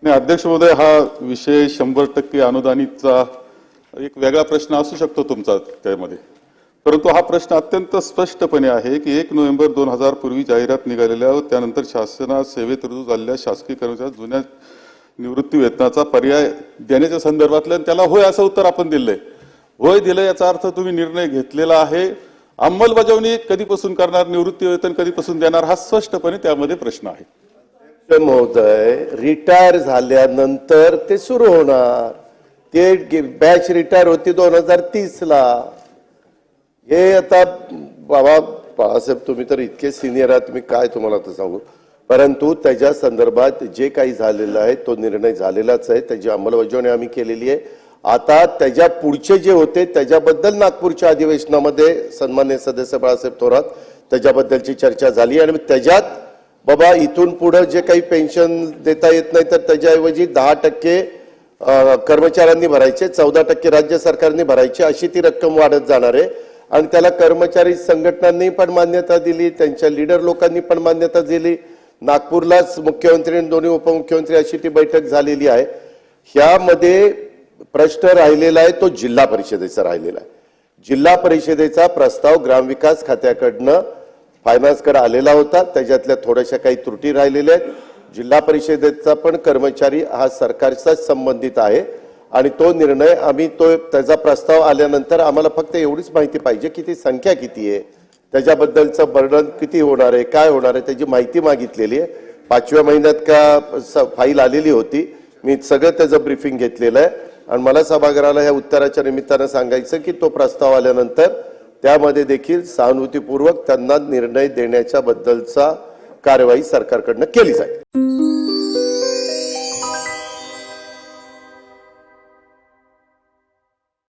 नाही अध्यक्ष महोदय, हा विषय 100% अनुदानितचा एक वेगळा प्रश्न असू शकतो तुमचा त्यामध्ये, परंतु हा प्रश्न अत्यंत स्पष्टपणे आहे की 1 नोव्हेंबर 2000 पूर्वी जाहिरात निघालेल्या व त्यानंतर शासनात सेवेत रुजू झालेल्या शासकीय कर्मचाऱ्यांच्या जुन्या निवृत्ती वेतनाचा पर्याय देण्याच्या संदर्भातलं त्याला होय असं उत्तर आपण दिलंय. होय दिलं याचा अर्थ तुम्ही निर्णय घेतलेला आहे. अंमलबजावणी कधीपासून करणार, निवृत्ती वेतन कधीपासून देणार, हा स्पष्टपणे त्यामध्ये प्रश्न आहे. महोदय, रिटायर झाल्यानंतर ते सुरू होणार. ते बॅच रिटायर होती 2030 ला. हे आता बाबा बाळासाहेब, तुम्ही तर इतके सिनियर आहात, मी काय तुम्हाला आता सांगू. परंतु त्याच्या संदर्भात जे काही झालेलं आहे तो निर्णय झालेलाच आहे. त्याची अंमलबजावणी आम्ही केलेली आहे. आता त्याच्या पुढचे जे होते त्याच्याबद्दल नागपूरच्या अधिवेशनामध्ये सन्माननीय सदस्य बाळासाहेब थोरात त्याच्याबद्दलची चर्चा झाली आणि त्याच्यात बाबा इथून पुढे जे काही पेन्शन देता येत नाही तर त्याच्याऐवजी 10% कर्मचाऱ्यांनी भरायचे, 14% राज्य सरकारने भरायचे, अशी ती रक्कम वाढत जाणार आहे. आणि त्याला कर्मचारी संघटनांनी पण मान्यता दिली, त्यांच्या लीडर लोकांनी पण मान्यता दिली. नागपूरलाच मुख्यमंत्री आणि दोन्ही उपमुख्यमंत्री अशी ती बैठक झालेली आहे. ह्यामध्ये प्रश्न राहिलेला आहे तो जिल्हा परिषदेचा राहिलेला आहे. जिल्हा परिषदेचा प्रस्ताव ग्रामविकास खात्याकडनं फायनान्सकडे आलेला होता. त्याच्यातल्या थोड्याशा काही त्रुटी राहिलेल्या आहेत. जिल्हा परिषदेचा पण कर्मचारी हा सरकारचाच संबंधित आहे आणि तो निर्णय आम्ही त्याचा प्रस्ताव आल्यानंतर आम्हाला फक्त एवढीच माहिती पाहिजे की ती संख्या किती आहे, त्याच्याबद्दलचं बर्डन किती होणार आहे, काय होणार आहे, त्याची माहिती मागितलेली आहे. 5व्या महिन्यात का फाईल आलेली होती. मी सगळं त्याचं ब्रीफिंग घेतलेलं आहे आणि मला सभागृहाला ह्या उत्तराच्या निमित्तानं सांगायचं की तो प्रस्ताव आल्यानंतर त्यामध्ये देखील सहानुभूतीपूर्वक त्यांना निर्णय देण्याच्या बद्दलचा कार्यवाही सरकारकडनं केली जाईल.